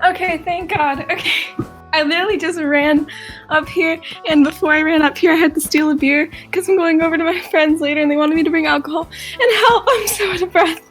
Okay, thank God. Okay. I literally just ran up here, and before I ran up here, I had to steal a beer because I'm going over to my friends later, and they wanted me to bring alcohol. And help! I'm so out of breath.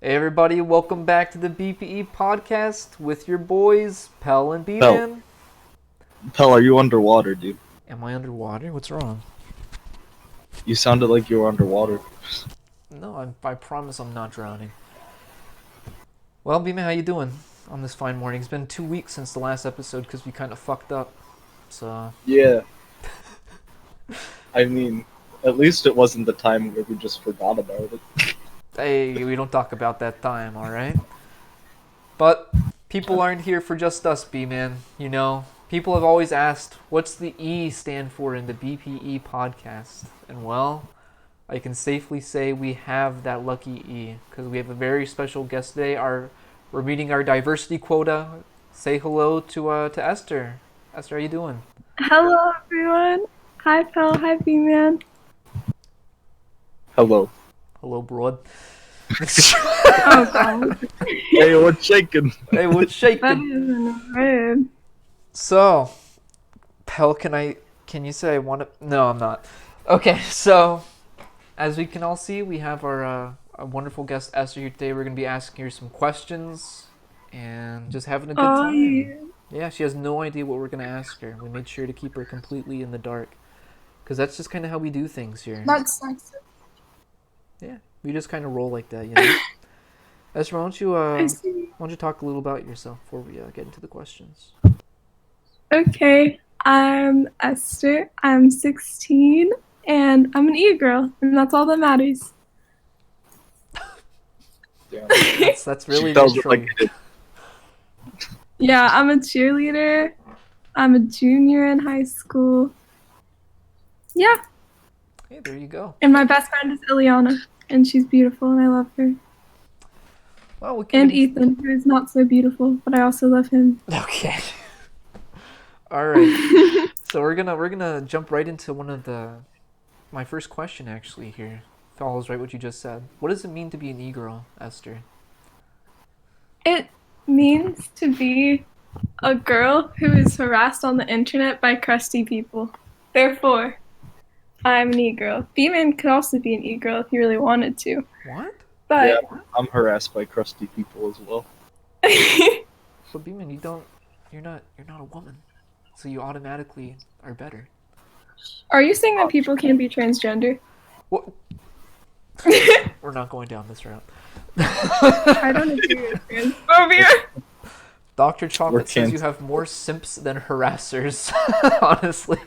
Hey everybody, welcome back to the BPE Podcast with your boys, Pell and B-Man. Pell, are you underwater, dude? Am I underwater? What's wrong? You sounded like you were underwater. No, I promise I'm not drowning. Well, B-Man, how you doing on this fine morning? It's been 2 weeks since the last episode because we kind of fucked up, so... Yeah. I mean, at least it wasn't the time where we just forgot about it. Hey, we don't talk about that time, alright? But people aren't here for just us, B-Man, you know? People have always asked, what's the E stand for in the BPE podcast? And well, I can safely say we have that lucky E, because we have a very special guest today. We're meeting our diversity quota. Say hello to Esther. Esther, how you doing? Hello, everyone. Hi, Pell. Hi, B-Man. Hello. Hello, broad. Oh, God. Hey, what's shaking? Hey, what's shaking? That isn't rude. So, Pell, can you say I want to? No, I'm not. Okay, so, as we can all see, we have our wonderful guest Esther here today. We're going to be asking her some questions and just having a good time. Yeah. Yeah, she has no idea what we're going to ask her. We made sure to keep her completely in the dark. Because that's just kind of how we do things here. That's nice. Yeah, we just kind of roll like that, you know? Esther, why don't you talk a little about yourself before we get into the questions? Okay, I'm Esther. I'm 16, and I'm an e-girl, and that's all that matters. Damn. That's really She the tells it intro. like it is. Yeah, I'm a cheerleader. I'm a junior in high school. Yeah, Hey, there you go. and my best friend is Ileana, and she's beautiful, and I love her. Well, we can And Ethan, who is not so beautiful, but I also love him. Okay. All right. So we're gonna jump right into my first question actually here. Follows right what you just said. What does it mean to be an e-girl, Esther? It means to be a girl who is harassed on the internet by crusty people. Therefore, I'm an e-girl. B-Man could also be an e-girl if he really wanted to. What? But Yeah, I'm harassed by crusty people as well. But B-Man, you're not a woman, so you automatically are better. Are you saying that people can be transgender? What? We're not going down this route. I don't agree with transphobia. Dr. Chocolate says can't- you have more simps than harassers. Honestly.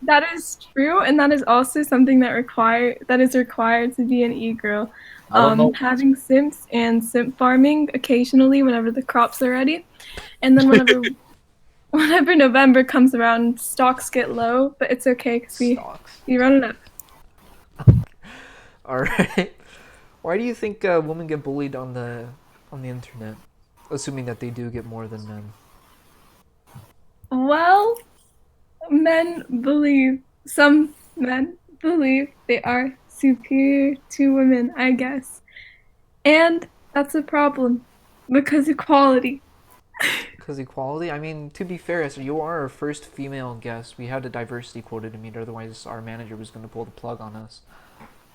That is true, and that is also something that is required to be an e-girl. I don't know. Having simps and simp farming occasionally whenever the crops are ready, and then whenever November comes around, stocks get low, but it's okay because Stocks. we run it up. All right. Why do you think women get bullied on the internet? Assuming that they do get more than men. Well, some men believe they are superior to women, I guess. And that's a problem because equality. Because equality? I mean, to be fair, Esther, you are our first female guest. We had a diversity quota to meet, otherwise our manager was going to pull the plug on us.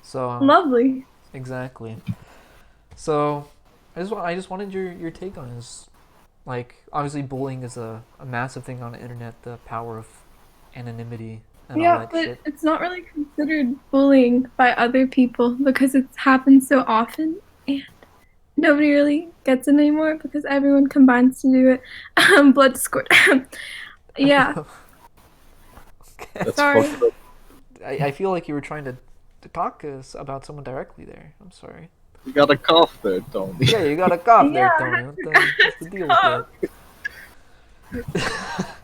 So Lovely. exactly. So I just wanted your take on this. Like, obviously bullying is a massive thing on the internet, the power of anonymity and all Yeah, that but shit. it's not really considered bullying by other people because it happens so often and nobody really gets it anymore because everyone combines to do it. Blood squirt. Yeah, Okay. That's sorry. fucked up. I feel like you were trying to talk about someone directly there. I'm sorry. You got a cough there, Tony. Yeah, you got a cough there, Yeah, Tony. What's the deal with that?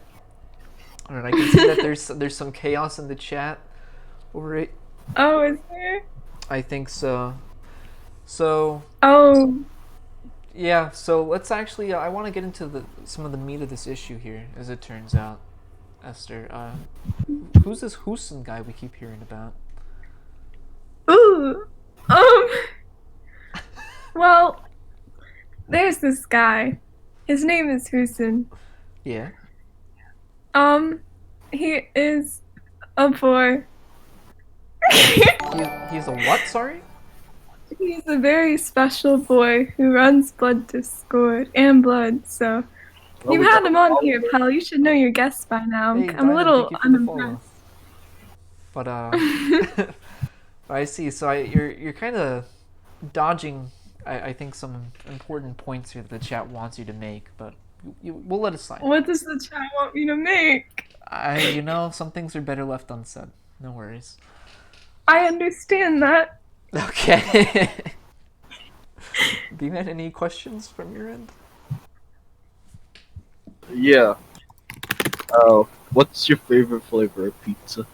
Alright, I can see that there's some chaos in the chat over it. Oh, is there? I think so. So Oh, yeah, so let's actually. I want to get into some of the meat of this issue here, as it turns out, Esther. Who's this Houston guy we keep hearing about? ooh. Well, there's this guy. His name is Husin. Yeah. He is a boy. He's a what? Sorry. He's a very special boy who runs Blood Discord and Blood, so Well, you we had got him a on follower. here, pal. You should know your guests by now. Hey, I'm a Diamond, little thank you for the follow. unimpressed. But I see. So you're kind of dodging, I think, some important points here that the chat wants you to make, but we'll let it slide. What does the chat want me to make? Some things are better left unsaid. No worries. I understand that. Okay. Do you have any questions from your end? Yeah. What's your favorite flavor of pizza?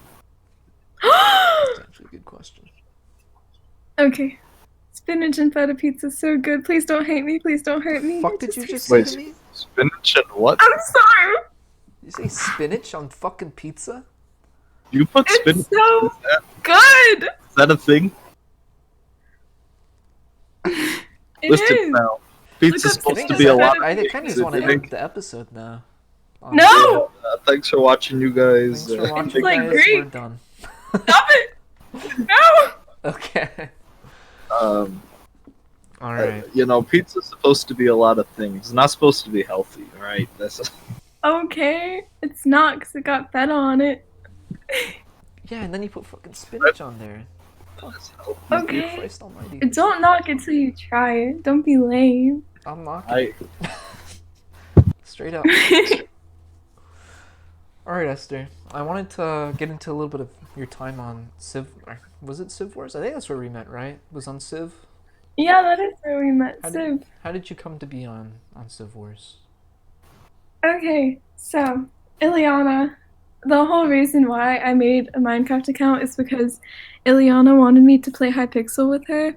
That's actually a good question. Okay. Spinach and feta pizza is so good. Please don't hate me. Please don't hurt me. Fuck It did you just tastes say Wait, to me? spinach and what? I'm sorry. You say spinach on fucking pizza? You put spinach? It's so Is good. that a thing? It Listen is. now. Pizza's Look up supposed to spinach be a and lot. feta I of kind of things, just want to I think. end the episode now. No. Thanks for watching, you guys. Thanks for watching, like guys. Greek. We're done. Stop it. No. Okay. Um, All right. Pizza's supposed to be a lot of things. It's not supposed to be healthy, right? Okay. It's not because it got feta on it. Yeah, and then you put fucking spinach on there. That's healthy. Okay. Christ almighty. Don't knock it till you try it. Don't be lame. I'm knocking. Straight up. Alright, Esther. I wanted to get into a little bit of your time on Civ. Was it Civ Wars? I think that's where we met, right? It was on Civ? Yeah, that is where we met, Civ. How did you come to be on Civ Wars? Okay, so Ileana, the whole reason why I made a Minecraft account is because Ileana wanted me to play Hypixel with her.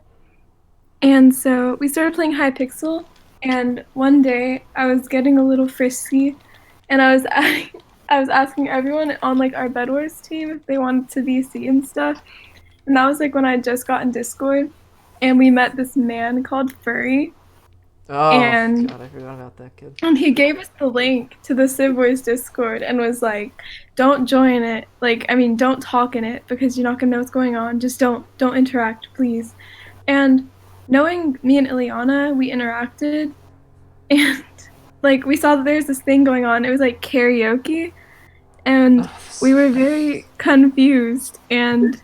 And so we started playing Hypixel, and one day I was getting a little frisky, and I was I was asking everyone on like our Bed Wars team if they wanted to VC and stuff. And that was like when I had just gotten Discord, and we met this man called Furry. Oh, And- God, I forgot about that kid. And he gave us the link to the Civ Wars Discord and was like, "Don't join it. Don't talk in it because you're not gonna know what's going on. Just don't interact, please." And knowing me and Ileana, we interacted, and like we saw that there's this thing going on. It was like karaoke, and we were very confused, and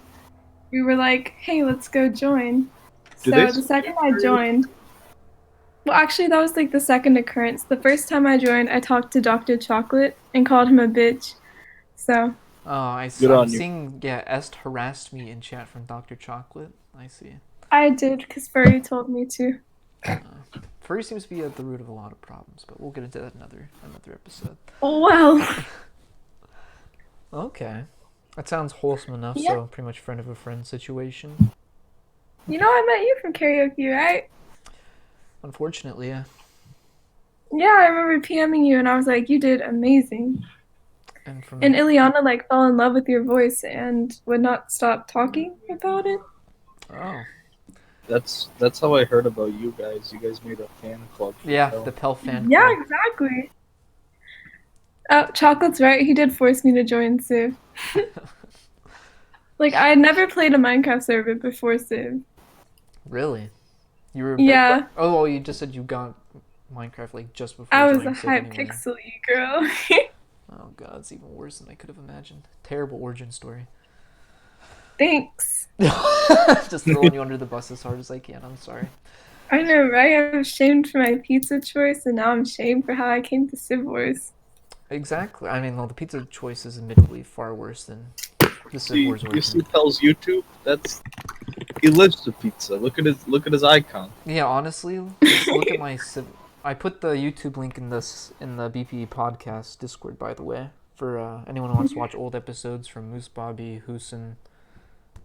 we were like, "Hey, let's go join." Do So they the second I joined. Well, actually, that was like the second occurrence. The first time I joined, I talked to Dr. Chocolate and called him a bitch. So. Oh, I'm on you. seeing, yeah, Est harassed me in chat from Dr. Chocolate. I see. I did, because Furry told me to. Furry seems to be at the root of a lot of problems, but we'll get into that another episode. Well. Okay. That sounds wholesome enough, Yeah. so pretty much friend of a friend situation. You know I met you from karaoke, right? Unfortunately, yeah. Yeah, I remember PMing you, and I was like, you did amazing. And from And Ileana, like, fell in love with your voice and would not stop talking about it. oh, That's how I heard about you guys. You guys made a fan club. yeah, the Pell fan Yeah, club. exactly. Oh, Chocolate's right. He did force me to join Civ. Like, I had never played a Minecraft server before Civ. Really? You were Yeah. Oh, well, you just said you got Minecraft like just before I was a joining Civ anyway. Hypixel-y girl. Oh god, it's even worse than I could have imagined. Terrible origin story. Thanks. Just throwing you under the bus as hard as I can. I'm sorry. I know, right? I was shamed for my pizza choice, and now I'm shamed for how I came to Civ Wars. Exactly. I mean, well, the pizza choice is admittedly far worse than the Civ Wars You origin. see Pell's YouTube? He lives the pizza. Look at his icon. Yeah, honestly, just look at my Civ. I put the YouTube link in the BPE Podcast Discord, by the way, for anyone who wants to watch old episodes from Moose Bobby, Hoosen,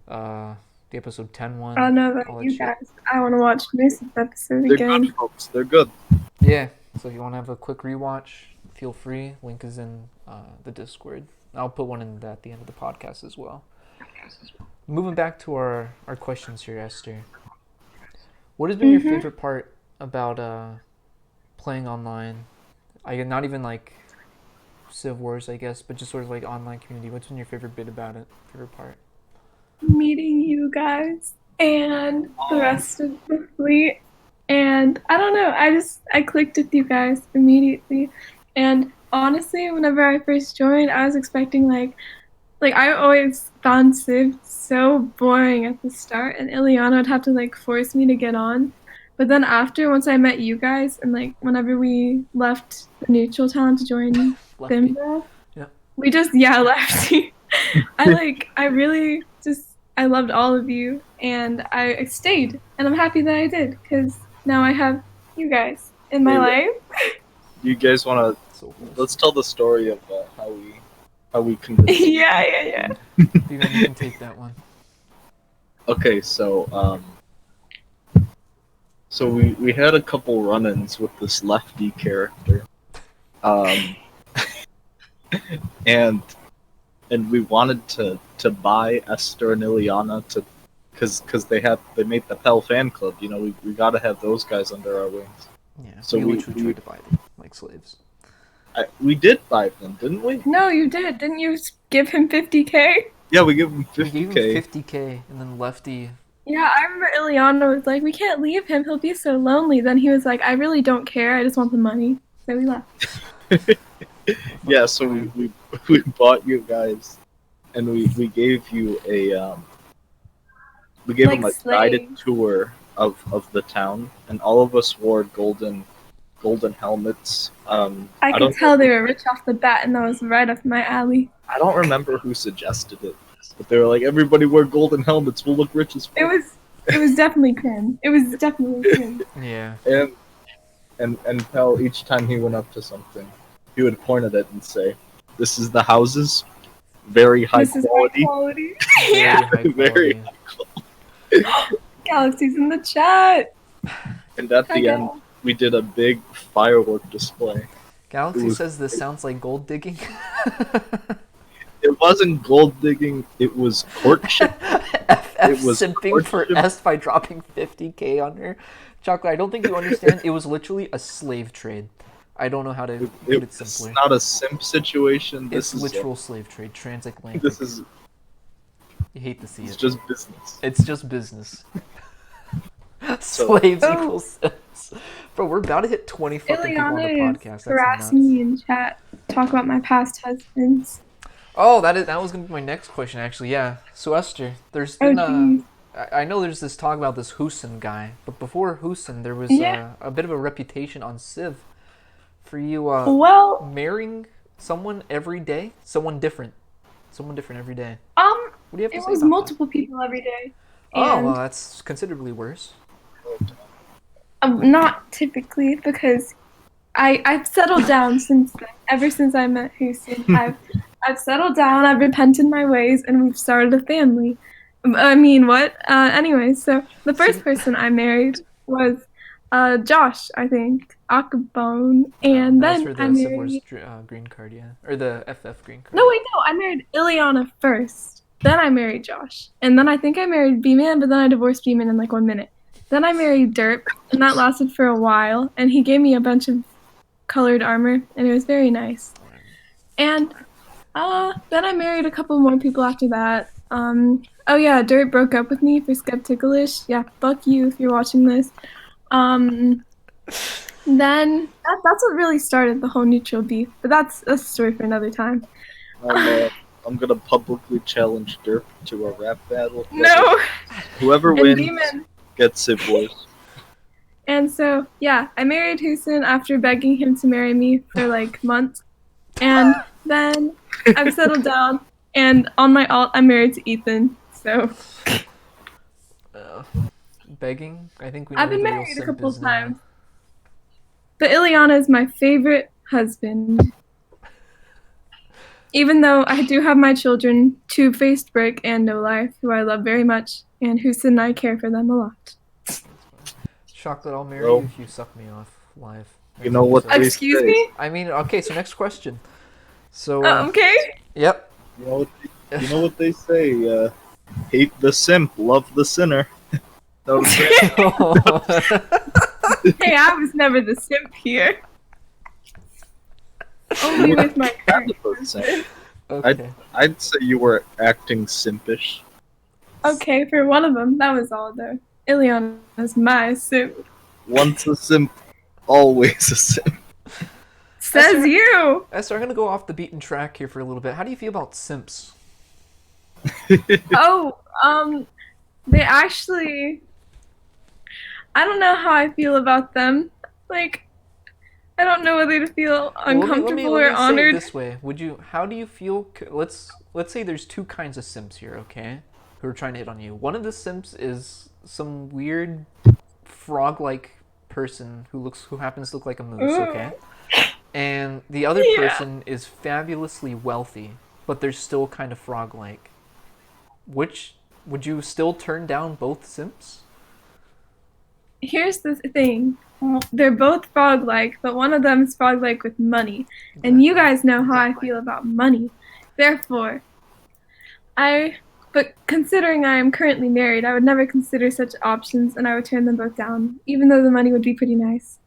the episode 10 one. I don't know all about that you shit. guys. I want to watch this episode They're again. good, folks. They're good. Yeah, so if you want to have a quick rewatch, feel free. Link is in the Discord. I'll put one in at the end of the podcast as well. Moving back to our questions here, Esther. What has been your favorite part about playing online? Not even like Civ Wars, I guess, but just sort of like online community. What's been your favorite bit about it? Favorite part? Meeting you guys. and the rest of the fleet. And I don't know, I clicked with you guys immediately. And honestly, whenever I first joined, I was expecting like I always found Civ so boring at the start, and Ileana would have to like force me to get on. But then after, once I met you guys, and like whenever we left the neutral town to join Lefty. Bimbra, Yeah. we just lefty. I really just I loved all of you, and I stayed, and I'm happy that I did because now I have you guys in my Hey, life. You guys want to? So Let's tell the story of how we convinced. Yeah. Steven, you can take that one. Okay, so we had a couple run-ins with this lefty character, um, and we wanted to buy Esther and Ileana to, because they made the Pell fan club. You know, we got to have those guys under our wings. Yeah, So we we- literally we- tried to buy them like slaves. We did buy them, didn't we? No, you did. Didn't you give him 50K? Yeah, we gave them We gave 50K. him 50K, and then Lefty. Yeah, I remember Ileana was like, "We can't leave him. He'll be so lonely." Then he was like, "I really don't care. I just want the money." So we left. Yeah, so we bought you guys, and we gave you we gave Like them a slaves. guided tour of the town, and all of us wore golden helmets. I don't could tell they were rich off the bat, and that was right up my alley. I don't remember who suggested it, but they were like, everybody wear golden helmets, we'll look rich as fuck. It was definitely Crim. It was definitely Crim. Yeah. And Pell, each time he went up to something, he would point at it and say, "This is the houses, very high This is quality." high quality. Very Yeah. high Very quality. Galaxy's in the chat. And at Hi, the end, Gal. we did a big firework display. Galaxy It was- says this sounds like gold digging. It wasn't gold digging; it was courtship. FF It was simping for courtship. S by dropping 50K on her. Chocolate, I don't think you understand. It was literally a slave trade. I don't know how to put it It's simpler. not a simp situation. It's This is literal slave trade, transatlantic. this is You hate to see it's it. just business. It's just business. Slaves Oh. equals simps. Bro, we're about to hit 20 fucking people on the Ileana podcast. is That's harassing nuts. me in chat. Talk about my past husbands. Oh, that was gonna be my next question actually. Yeah. So Esther, there's Oh, been geez. I know there's this talk about this Husin guy, but before Husin, there was Yeah. a bit of a reputation on Civ for you Well, marrying someone every day, someone different every day. What do you have to it say was about multiple people every day. that? Oh, And well, that's considerably worse. not typically because I've settled down since then. Ever since I met Houston, I've settled down. I've repented my ways, and we've started a family. I mean, what? Anyway, so the first person I married was Josh, I think, Akabone, and That was then for I the Civ Wars married. green card, yeah, or the FF green card. No, wait, no, I married Ileana first. Then I married Josh, and then I think I married B-Man, but then I divorced B-Man in like 1 minute. Then I married Derp, and that lasted for a while, and he gave me a bunch of colored armor, and it was very nice. And then I married a couple more people after that. Oh yeah, Dirt broke up with me for Skepticalish. Yeah, fuck you if you're watching this. Then that's what really started the whole neutral beef, but that's a story for another time. I'm gonna publicly challenge Derp to a rap battle. No! Whoever And wins Demon. gets Civ Wars. And so, yeah, I married Houston after begging him to marry me for like months. And then I've settled down, and on my alt, I'm married to Ethan. So Begging. I think we. I've know been who the real married a simp couple is now. times. But Ileana is my favorite husband. Even though I do have my children, Two-Faced Brick and No Life, who I love very much, and Houston and I care for them a lot. Chocolate, I'll marry Well, you if you suck me off live. you know what So- they Excuse say. me? I mean, okay. So next question. So. Okay. Yep. You know what they say. Hate the simp, love the sinner. That was great. Hey, I was never the simp here. Only with my current husband. Okay. I'd say you were acting simpish. Okay, for one of them, that was all though. Ileana's my simp. Once a simp, always a simp. Says Esther- you! Esther, I'm gonna go off the beaten track here for a little bit. How do you feel about simps? Oh, they actually... I don't know how I feel about them. Like, I don't know whether to feel Well, uncomfortable let or me say it honored. this way. How do you feel? Let's say there's two kinds of simps here, okay? Who are trying to hit on you. One of the simps is some weird frog-like person who happens to look like a moose, Ooh. okay? And the other Yeah. person is fabulously wealthy, but they're still kind of frog-like. Which would you still turn down both simps? Here's the thing. They're both frog-like, but one of them is frog-like with money. And you guys know how I feel about money. Therefore, but considering I am currently married, I would never consider such options and I would turn them both down, even though the money would be pretty nice.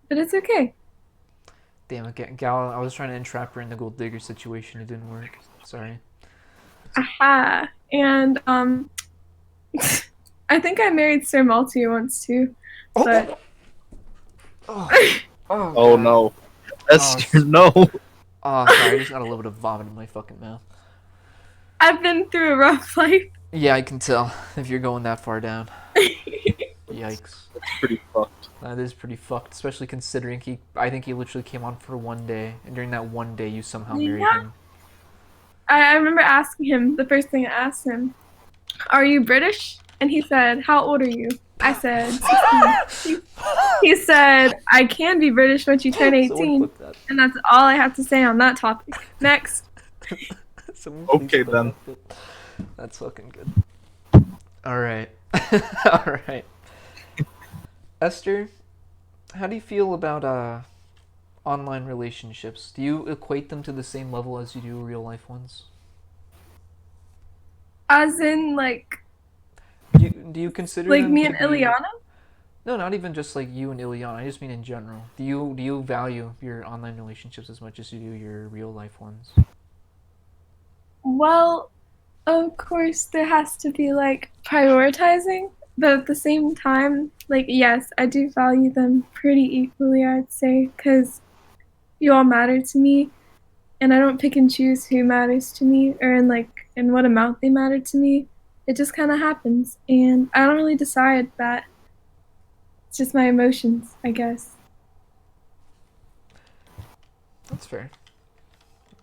But it's okay. Damn it, Gal, I was trying to entrap her in the gold digger situation. It didn't work. Sorry. Aha. And, I think I married Sir Maltier once too. But Oh Oh God. no. Esther, no. Oh, sorry, I just got a little bit of vomit in my fucking mouth. I've been through a rough life. Yeah, I can tell if you're going that far down. Yikes. That's pretty fucked. That is pretty fucked, especially considering I think he literally came on for one day, and during that one day you somehow married Yeah. him. I remember asking him, the first thing I asked him, "Are you British?" And he said, "How old are you?" I said, 16. He said, "I can be British once you turn Someone 18. clip that. And that's all I have to say on that topic. Next. Someone please Okay, clip then. that bit. That's fucking good. Alright. Alright. Esther, how do you feel about online relationships? Do you equate them to the same level as you do real life ones? As in, like Do you consider like them me to and be- Ileana? No, not even just like you and Ileana. I just mean in general. Do you value your online relationships as much as you do your real life ones? Well, of course, there has to be, like, prioritizing. But at the same time, like, yes, I do value them pretty equally, I'd say. Because you all matter to me. And I don't pick and choose who matters to me or in what amount they matter to me. It just kind of happens, and I don't really decide that. It's just my emotions, I guess. That's fair.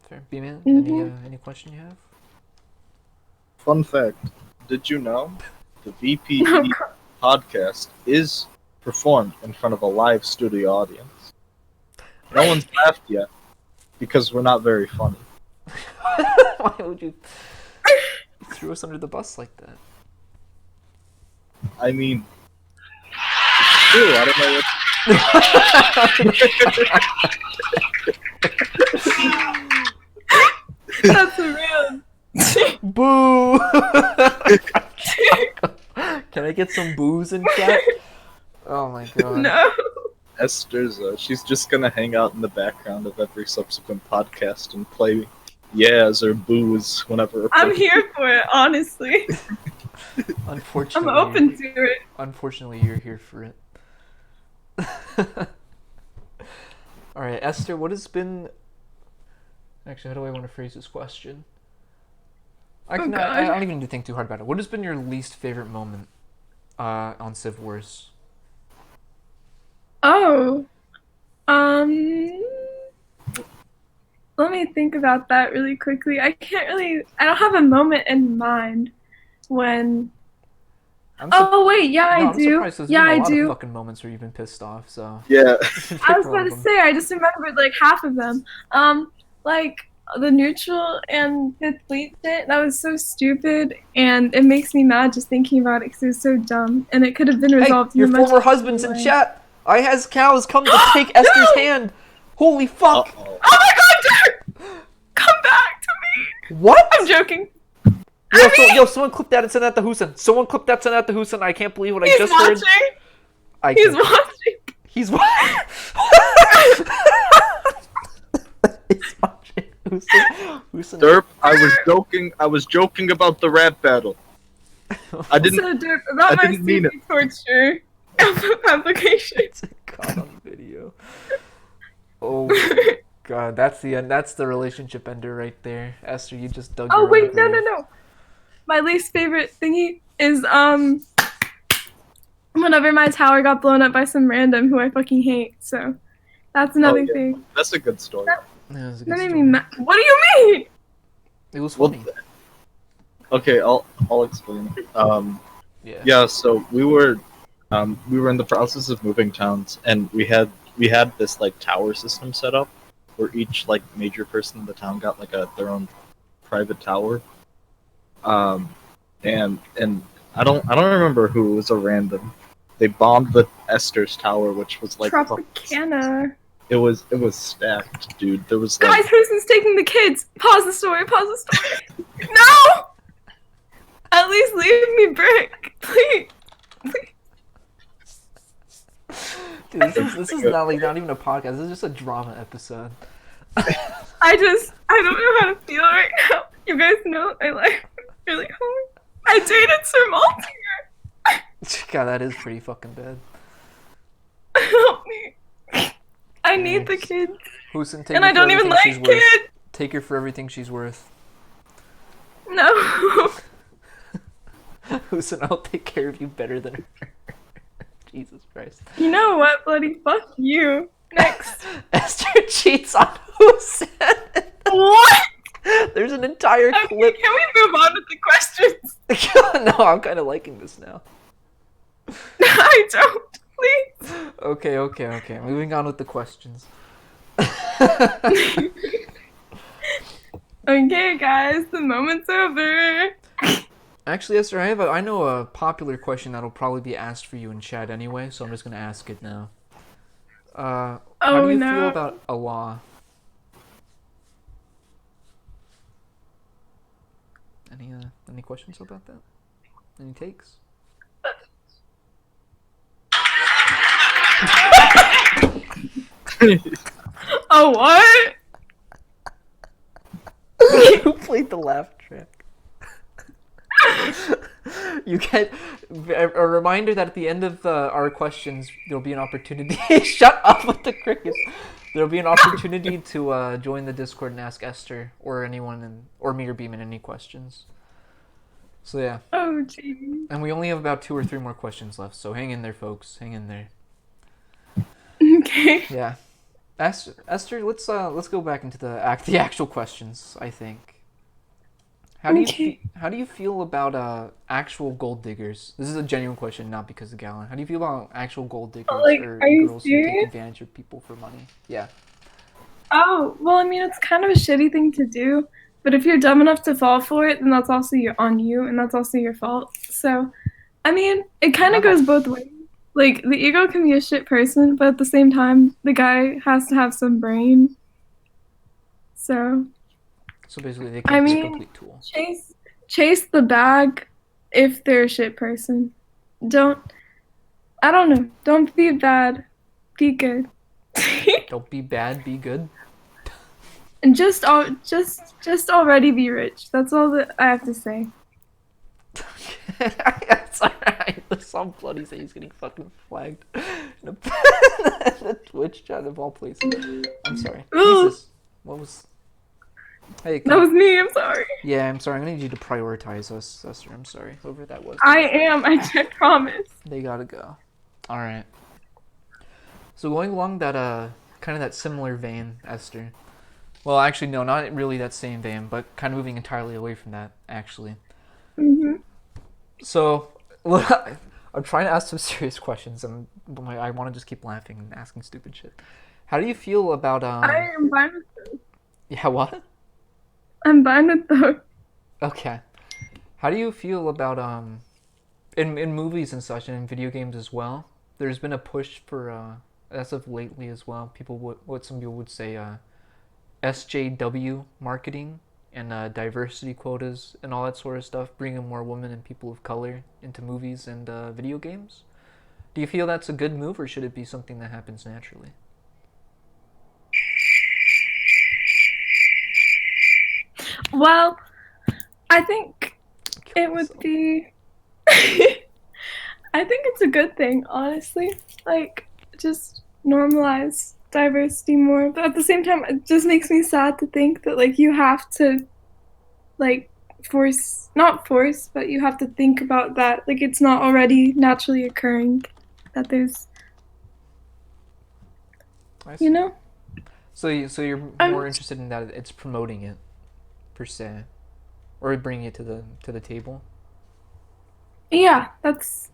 Fair. B-Man, Mhm. any question you have? Fun fact. Did you know the BPE Oh, God. podcast is performed in front of a live studio audience? No one's laughed yet because we're not very funny. Why would you throw us under the bus like that? I mean, it's true. I don't know what. That's a real. Boo! Can I get some booze in chat? Oh my god. No. Esther's, she's just gonna hang out in the background of every subsequent podcast and play yeahs or boos whenever. I'm here for it, honestly. Unfortunately, I'm open to it. Unfortunately, you're here for it. Alright, Esther, what has been... Actually, how do I want to phrase this question? I Oh, don't God. even need to think too hard about it. What has been your least favorite moment on Civ Wars? Oh. Let me think about that really quickly. I don't have a moment in mind when. Oh, wait, yeah, No, I I'm do. surprised there's Yeah, been a I lot do. of fucking moments where you've been pissed off, so... Yeah. I was about to say, I just remembered like half of them. Like the neutral and Fifth Fleet shit, that was so stupid, and it makes me mad just thinking about it because it was so dumb, and it could have been Hey, resolved your in a much former husband's in way. chat! I has cows come to take Esther's hand! Holy fuck! Uh-oh. Oh my god, Derek! Come back to me! What? I'm joking. Yo, someone clip that and send that to Husin. Someone clip that, send that to Husin. I can't believe what I He's just watching. heard. He's watching. He's watching. He's watching. Husin. Derp, I was joking about the rap battle. I didn't. So, Derp, about I my didn't mean CV torture application. It's caught on video. Oh my god, that's the end. That's the relationship ender right there. Esther, you just dug Oh your own wait, no, grave. no, no. My least favorite thingy is whenever my tower got blown up by some random who I fucking hate. So that's Oh another yeah, thing. that's a good story. That was a That good made story. me mad. What do you mean? It was Well, funny. okay, I'll explain. Yeah. Yeah, so we were in the process of moving towns, and we had this like tower system set up where each like major person in the town got like their own private tower. Um, and I don't remember who, it was a random. They bombed the Esther's tower, which was like Tropicana. it was stacked, dude. There was like Guys, who's taking the kids? Pause the story. Pause the story. No! At least leave me brick, please. Dude, this is not like not even a podcast. This is just a drama episode. I don't know how to feel right now. You guys know my life is really hard. I dated Sir Maltier. God, that is pretty fucking bad. Help me. I need the Thanks. kids. Husin, take And her I for don't even everything like she's worth. kids. Take her for everything she's worth. No. Husin, I'll take care of you better than her. Jesus Christ. You know what, bloody fuck you. Next. Esther cheats on Husin. What? There's an entire Okay, clip. can we move on with the questions? No, I'm kind of liking this now. I don't. Please. Okay. Moving on with the questions. Okay, guys, the moment's over. Actually, Esther, I know a popular question that'll probably be asked for you in chat anyway, so I'm just gonna ask it now. How do you feel about Allah? Any questions about that? Any takes? Oh, what? Who played the laugh track? You get a reminder that at the end of our questions, there'll be an opportunity. Shut up with the crickets. There'll be an opportunity to join the Discord and ask Esther or anyone or me or Beeman any questions. So yeah. Oh, geez. And we only have about 2 or 3 more questions left, so hang in there, folks. Hang in there. Okay. Yeah. Esther, let's go back into the actual questions, I think. How do you feel about actual gold diggers? This is a genuine question, not because of Gallon. How do you feel about actual gold diggers Like, or are you girls who take serious? advantage of people for money? Yeah. Oh, well, I mean, it's kind of a shitty thing to do, but if you're dumb enough to fall for it, then that's also on you, and that's also your fault. So, I mean, it kind of goes both ways. Like, the ego can be a shit person, but at the same time, the guy has to have some brain. So, So basically, they I can be a mean, complete tool. chase the bag if they're a shit person. I don't know. Don't be bad. Be good. Don't be bad, be good. And just already be rich. That's all that I have to say. That's alright. Some bloody say he's getting fucking flagged in a Twitch chat of all places. I'm sorry. Jesus. What was... Hey, That was me. I'm sorry. Yeah, I'm sorry. I'm gonna need you to prioritize us, Esther. I'm sorry. Whoever that was. I am. I promise. They gotta go. Alright. So going along that, kind of that similar vein, Esther. Well, actually, no, not really that same vein, but kind of moving entirely away from that, actually. hmm So, I'm trying to ask some serious questions, and I want to just keep laughing and asking stupid shit. How do you feel about, I am fine with those. Yeah, what? I'm fine with those. Okay. How do you feel about in movies and such and in video games as well? There's been a push for as of lately as well. Some people would say SJW marketing and diversity quotas and all that sort of stuff, bringing more women and people of color into movies and video games. Do you feel that's a good move, or should it be something that happens naturally? Well, I think it would be I think it's a good thing, honestly. Like, just normalize diversity more. But at the same time, it just makes me sad to think that, like, you have to, like, not force, but you have to think about that. Like, it's not already naturally occurring. That there's, I see. you know? So you're I'm- more interested in that it's promoting it, per se, or bringing it to the table. Yeah, that's.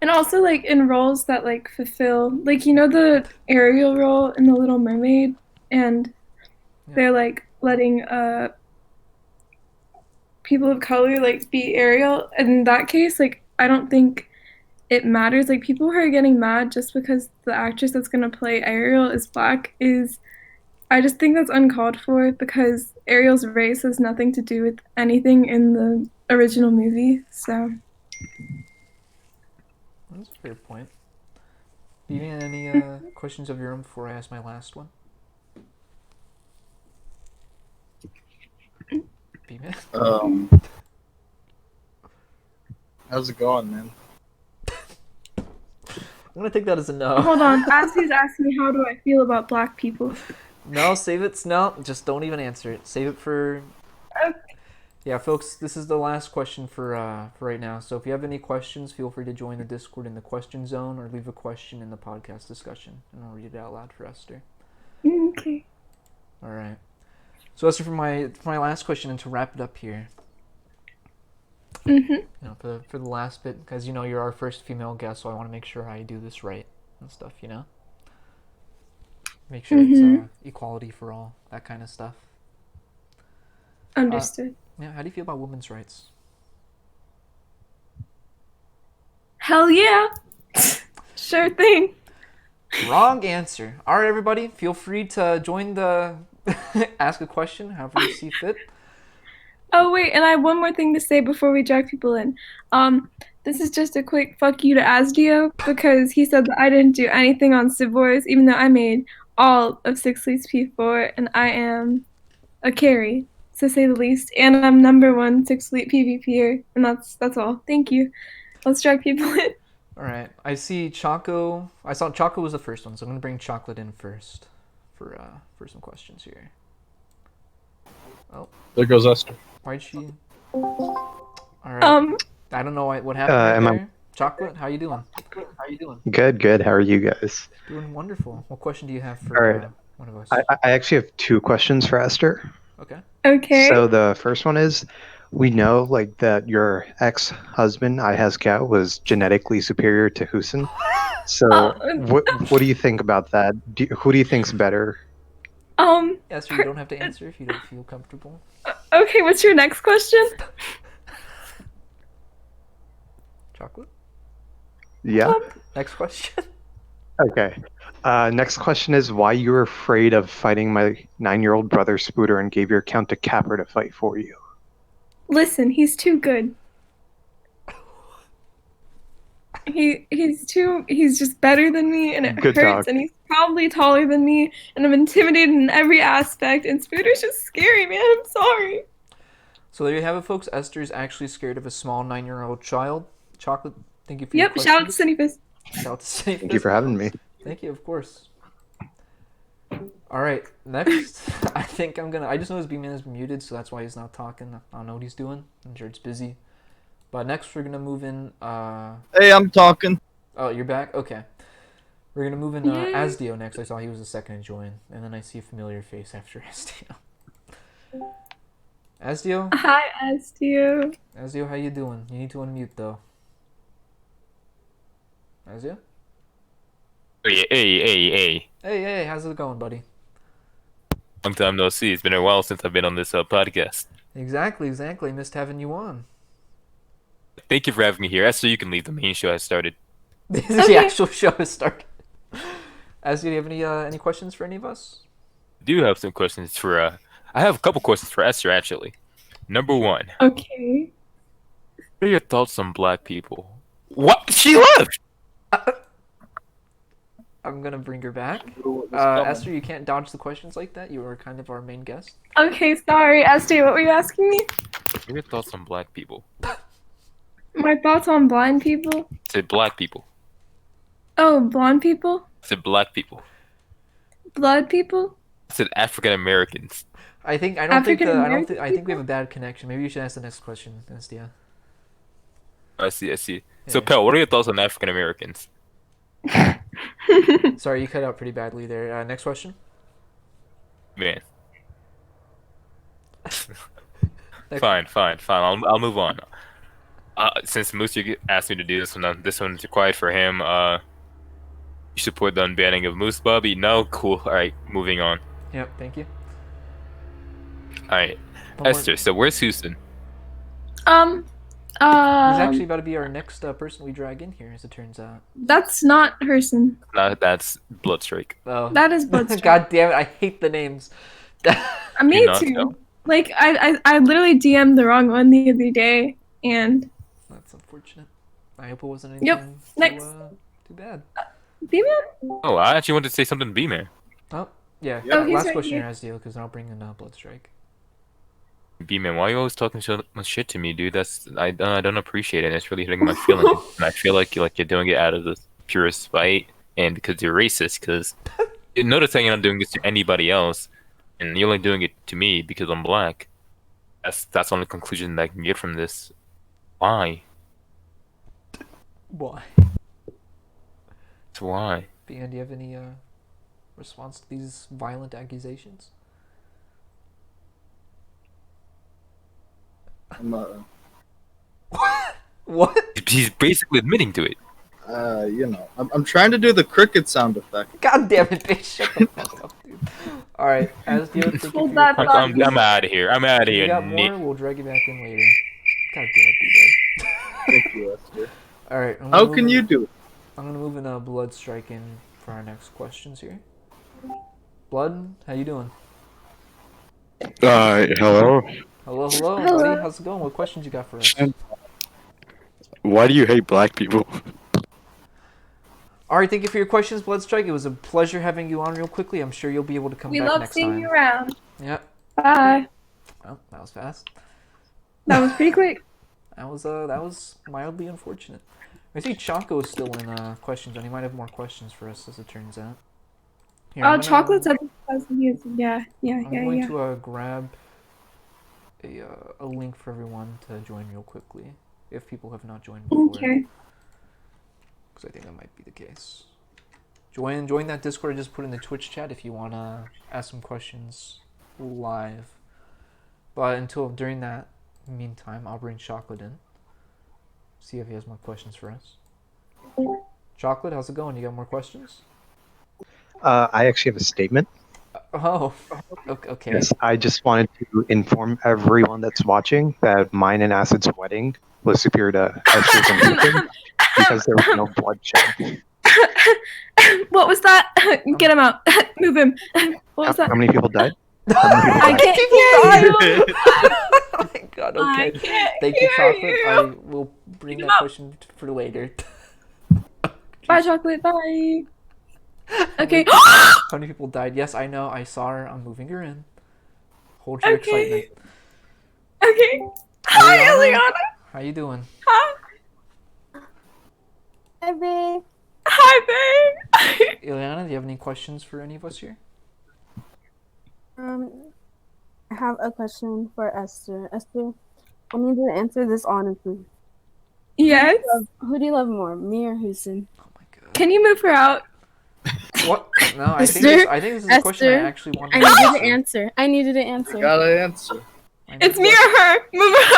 And also, like, in roles that, like, fulfill, like, you know, the Ariel role in The Little Mermaid, and Yeah. they're, like, letting people of color, like, be Ariel. And in that case, like, I don't think it matters. Like, people who are getting mad just because the actress that's gonna play Ariel is black is, I just think that's uncalled for because Ariel's race has nothing to do with anything in the original movie, so. That's a fair point. Do you have any questions of your own before I ask my last one? B-Man? How's it going, man? I'm gonna take that as a no. Hold on, Askey's asking me how do I feel about black people. No, save it. No, just don't even answer it. Save it for. Okay. Yeah, folks, this is the last question for right now. So if you have any questions, feel free to join the Discord in the question zone or leave a question in the podcast discussion, and I'll read it out loud for Esther. Okay. All right. So Esther, for my last question, and to wrap it up here, Mm-hmm. you know, for the last bit, because you know you're our first female guest, so I want to make sure I do this right and stuff. You know, make sure it's equality for all, that kind of stuff. Understood. Yeah, how do you feel about women's rights? Hell yeah. Sure thing. Wrong answer. All right, everybody, feel free to join the ask a question however you see fit. Oh wait, and I have one more thing to say before we drag people in. This is just a quick fuck you to Asdio because he said that I didn't do anything on Civ Wars, even though I made all of 6 Leads P4, and I am a carry, to say the least, and I'm #1 6 Elite PvPer, and that's all. Thank you. Let's drag people in. All right, I see Choco. I saw Choco was the first one, so I'm gonna bring Chocolate in first for some questions here. Oh, There goes Esther. why'd she? All right. I don't know what happened right there. Chocolate, how you doing? Good. How are you guys? Doing wonderful. What question do you have for All right. one of us? I actually have 2 questions for Esther. Okay. Okay. So the first one is, we know like that your ex-husband, Ihazkat, was genetically superior to Husin. So what do you think about that? Who do you think's better? Esther, you don't have to answer if you don't feel comfortable. Okay, what's your next question? Chocolate? Yeah. Next question. Okay. Next question is why you were afraid of fighting my 9-year-old brother Spooter and gave your account to Capper to fight for you. Listen, he's too good. He's just better than me, and it Good hurts, talk. and he's probably taller than me, and I'm intimidated in every aspect, and Spooter's just scary, man. I'm sorry. So there you have it, folks. Esther's actually scared of a small 9-year-old child. Chocolate, thank you for your Yep, shout out to questions. Cindyfist. Shout out to Safe. Thank you for having me. Thank you, of course. All right, next, I think I just know his B-Man is muted, so that's why he's not talking. I don't know what he's doing. I'm sure it's busy. But next, we're going to move in, Hey, I'm talking. Oh, you're back? Okay. We're going to move in, Yay. Asdio next. I saw he was the second to join, and then I see a familiar face after Asdio. Asdio? Hi, Astio. Asdio, how you doing? You need to unmute, though. Asdio? Hey. Hey, how's it going, buddy? Long time no see. It's been a while since I've been on this podcast. Exactly. Missed having you on. Thank you for having me here. Esther, you can leave. The main show has started. The actual show has started. Asdio, do you have any questions for any of us? I do have some questions for, I have a couple questions for Esther, actually. Number 1. Okay. What are your thoughts on black people? What? She left! I'm gonna bring her back. Esther, you can't dodge the questions like that. You were kind of our main guest. Okay, sorry, Astio. What were you asking me? What are your thoughts on black people? My thoughts on blind people? I said black people. Oh, blonde people? I said black people. Blood people? I said African Americans. I think we have a bad connection. Maybe you should ask the next question, Estia. I see. So, Yeah. Pel, what are your thoughts on African Americans? Sorry, you cut out pretty badly there. Next question. Man. Next- Fine. I'll move on. Since Moose asked me to do this one's required for him. You support the unbanning of Moose Bobby? No? Cool. Alright, moving on. Yep, thank you. Alright. One more- Esther, so where's Houston? Um, He's actually about to be our next person we drag in here, as it turns out. that's not Herson. No, that's Bloodstrike. Oh. That is Bloodstrike. God damn it, I hate the names. Me not too. know? Like, I literally DM'd the wrong one the other day, and That's unfortunate. I hope it wasn't anything Yep, next. too bad. B-Man? Oh, I actually wanted to say something to B-Man. Oh, yeah. Oh, he's last right question here. here, Asdiel, because I'll bring in Bloodstrike. B-Man, why are you always talking so much shit to me, dude? I don't appreciate it. It's really hitting my feelings, and I feel like you're doing it out of the purest spite, and because you're racist. Because you notice that you're not doing this to anybody else, and you're only doing it to me because I'm black. That's the only conclusion that I can get from this. Why? Why? So why? BN, do you have any response to these violent accusations? I'm, What? He's basically admitting to it. I'm trying to do the cricket sound effect. God damn it, bitch! Shut the fuck up, dude. All right, Asdiel, thank you for Hold your that question. I'm out of here. I'm out of If you here. got Nick. more, we'll drag you back in later. God damn it, BN. Thank you, Esther. All right. How can you do it? I'm gonna move in Bloodstrike in for our next questions here. Blood, how you doing? Hello. Hello, Hello. buddy. How's it going? What questions you got for us? Why do you hate black people? All right, thank you for your questions, Bloodstrike. It was a pleasure having you on real quickly. I'm sure you'll be able to come We back love next seeing time. you around. Yep. Bye. Well, that was fast. That was pretty quick. That was mildly unfortunate. I see Choco is still in questions, and he might have more questions for us, as it turns out. Here, I'm gonna- Chocolate's at the Yeah. I'm going to grab a link for everyone to join real quickly, if people have not joined before. Okay. Because I think that might be the case. Join that Discord I just put in the Twitch chat if you want to ask some questions live. But during that meantime, I'll bring Chocolate in. See if he has more questions for us. Chocolate, how's it going? You got more questions? I actually have a statement. Oh, okay. Yes, I just wanted to inform everyone that's watching that mine and Acid's wedding was superior to Esther's and Nathan because there was no bloodshed. What was that? Get him out. Move him. What was that? How many people died? How many people I died? can't hear you. Oh my god, okay. I can't Thank you, hear Chocolate. you. I will bring Get him that out. question for later. Bye, Chocolate. Bye. Okay. How many people died? Yes, I know. I saw her. I'm moving her in. Hold your Okay. excitement. Okay. Hi, Eliana? Eliana. How you doing? Hi. Hi, babe. Hi, babe. Ileana, do you have any questions for any of us here? I have a question for Esther. Esther, I need you to answer this honestly. Yes. Who do you love more, me or Houston? Oh my god. Can you move her out? What? No, I think Esther? this is a question I Esther? actually want I to need you to answer. I need you to answer. Gotta answer. It's me or her. Move her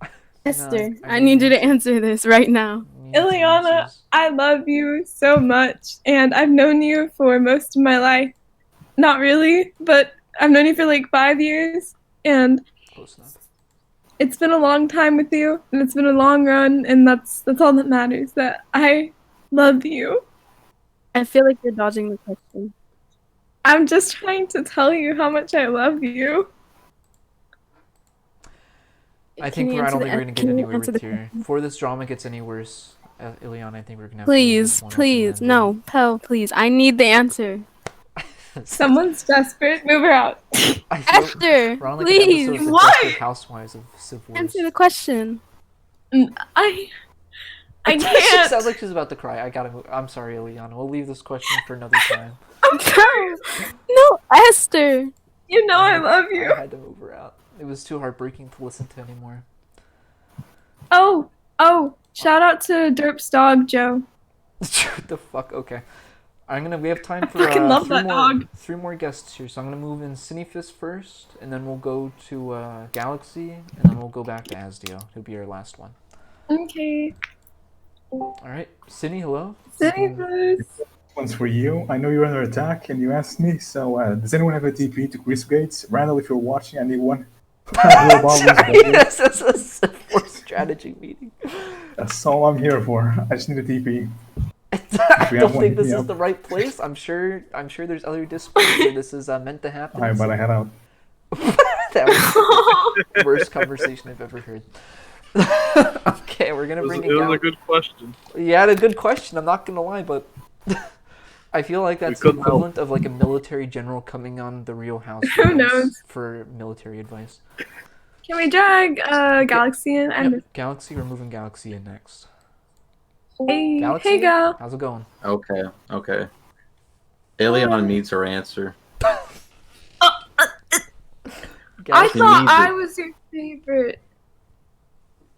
out. Esther, I need you to answer this right now. Ileana, I love you so much, and I've known you for most of my life. Not really, but I've known you for like 5 years, and Close enough. it's been a long time with you, and it's been a long run, and that's all that matters. That I love you. I feel like you're dodging the question. I'm just trying to tell you how much I love you. I think Can you I don't answer think the- we're gonna get can you anywhere answer with the here. Before this drama gets any worse, Ileana, I think we're gonna have to leave Please, this one please, open-ended. no, Pel, please. I need the answer. Someone's desperate. Move her out. I feel Esther, we're on like please, an episode of the what? Desperate Housewives of Civ Wars. answer the question. I She can't. sounds like she's about to cry. I gotta move. I'm sorry, Eliana. We'll leave this question for another time. I'm sorry. No, Esther. You know I love you. I had to move her out. It was too heartbreaking to listen to anymore. Oh, shout out to Derp's dog, Joe. What the fuck? Okay. We have time for fucking love that dog. 3 more guests here. So I'm gonna move in Cinefist first, and then we'll go to Galaxy, and then we'll go back to Asdio. He'll be our last one. Okay. All right, Cindy, hello. Cinefist. One's for you. I know you're under attack, and you asked me. So, does anyone have a TP to Chris Gates? Randall, if you're watching, anyone? This is a forced strategy meeting. That's all I'm here for. I just need a TP. I we don't have think one, this yeah. is the right place. I'm sure there's other discords where this is meant to happen. Alright, but I head out. That was the worst conversation I've ever heard. Okay, we're gonna bring It was a good question. You had a good question, I'm not gonna lie, but I feel like that's the couldn't help. equivalent of like a military general coming on the Real House Who knows? for military advice. Can we drag Galaxy in? Yep, Galaxy, we're moving Galaxy in next. Hey, Galaxy, hey, Gal. how's it going? Okay. Eliana needs her answer. I Galaxy, thought needs I it. was your favorite.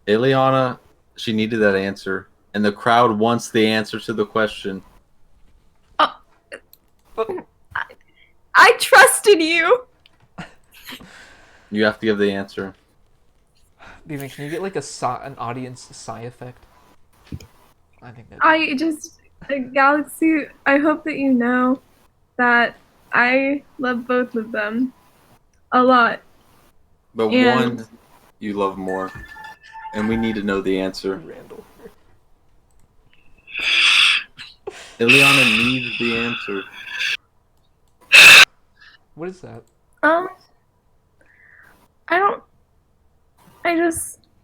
Eliana, she needed that answer, and the crowd wants the answer to the question. I trusted you. You have to give the answer. Beaman, can you get like an audience sigh effect? I think that. I just, Galaxy, I hope that you know that I love both of them a lot. But And- one you love more, and we need to know the answer. Randall. Eliana needs the answer. What is that?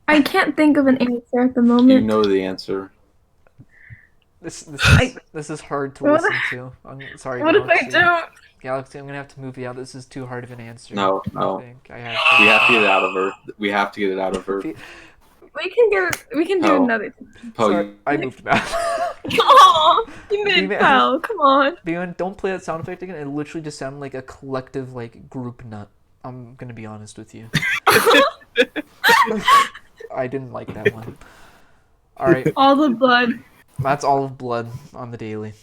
I can't think of an answer at the You moment. know the answer. This I- this is hard to What listen to. I'm sorry. What if I Galaxy. don't? Galaxy, I'm gonna have to move you out. This is too hard of an answer. No. I think I have We have to get it out of her. We have to get it out of her. We can do Oh. another thing. Poe, Sorry, I moved him out. Aw, you made Beeman- pal. Come on. Beeman, don't play that sound effect again. It literally just sounded like a collective like group nut. I'm gonna be honest with you. I didn't like that one. All right. All the blood. That's all of blood on the daily.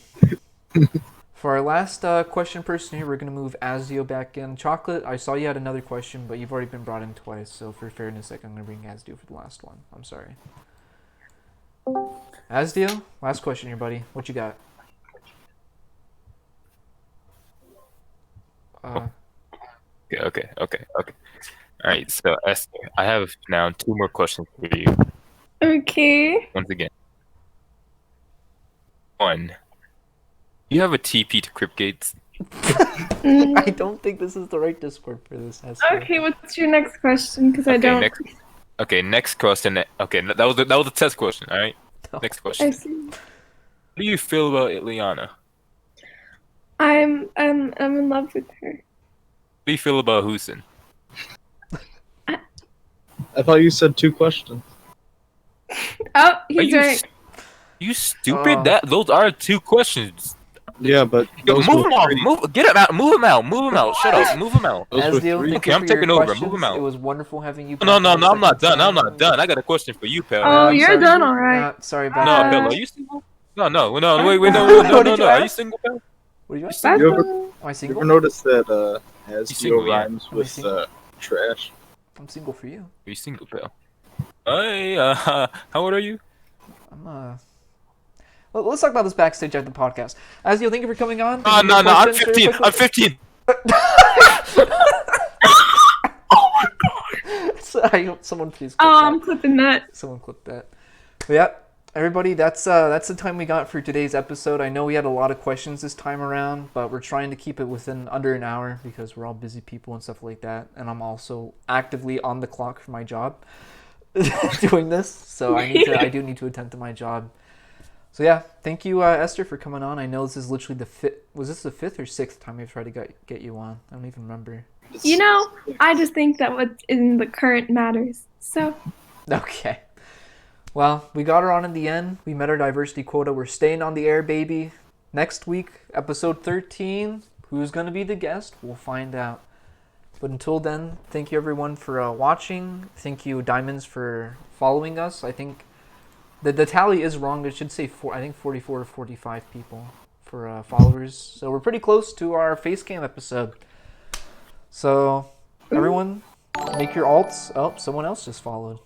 For our last question person here, we're going to move Azio back in. Chocolate, I saw you had another question, but you've already been brought in twice, so for fairness sake, I'm going to bring Azio for the last one. I'm sorry. Azio, last question here, buddy. What you got? Okay. Alright, so Esther, I have now 2 more questions for you. Okay. Once again. 1. You have a TP to Crypt Gates? I don't think this is the right Discord for this, Azio. Okay, what's your next question? Because I don't. Next question. Okay, that was a test question, alright? No. Next I question. see. What do you feel about Ileana? I'm in love with her. What do you feel about Husin? I thought you said 2 questions. Oh, he's right. You stupid! Those are 2 questions. Yeah, but Yo, those move were him out! 3. Get him out! Move him out! Shut up! Move him out! Those were Azio, 3. thank Okay, you I'm for your taking over. Move questions. him out. It was wonderful having you. No, back for I'm the not second done. I'm time. not done. I got a question for you, pal. Oh, I'm you're sorry. done, all right. Sorry about No, that. Pella, are you single? No, wait, What no, did you Are you ask? single, pal? What do you That's ask? You ever- Am I You single? ever notice that Asio single, yeah. rhymes Am I with single? trash? I'm single for you. Are you single, pal? Hey, how old are you? I'm let's talk about this backstage at the podcast. Azio, thank you for coming on. No, Thank you for I'm questions. 15. Very quickly- I'm 15. I hope someone please clip Oh, that. I'm clipping that. Someone clip that. But yeah, everybody, that's the time we got for today's episode. I know we had a lot of questions this time around, but we're trying to keep it within under an hour because we're all busy people and stuff like that. And I'm also actively on the clock for my job doing this, so I do need to attend to my job. So yeah, thank you, Esther, for coming on. I know this is literally the 5th. Was this the 5th or 6th time we've tried to get you on? I don't even remember. You know, I just think that what's in the current matters. So, Okay. Well, we got her on in the end. We met our diversity quota. We're staying on the air, baby. Next week, episode 13. Who's going to be the guest? We'll find out. But until then, thank you everyone for watching. Thank you, Diamonds, for following us. I think the tally is wrong. It should say 44 or 45 people for followers. So we're pretty close to our face cam episode. So everyone, make your alts. Oh, someone else just followed.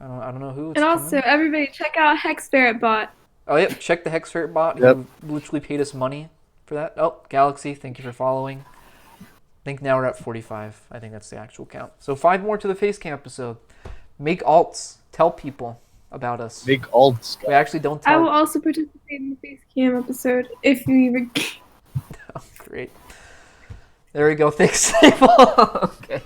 I don't know who. And also, everybody, check out Hex Ferret Bot. Oh, yep. Check the Hex Ferret Bot. Yep. Who literally paid us money for that. Oh, Galaxy, thank you for following. I think now we're at 45. I think that's the actual count. So 5 more to the Facecam episode. Make alts. Tell people about us. Make alts. We actually don't I tell. will also participate in the Facecam episode if you. Oh, great. There we go. Thanks, Sable. Okay.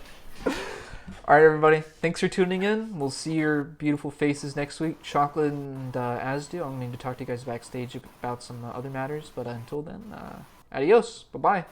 All right, everybody. Thanks for tuning in. We'll see your beautiful faces next week. Chocolate and Asdu. I'm going to talk to you guys backstage about some other matters. But until then, adios. Bye-bye.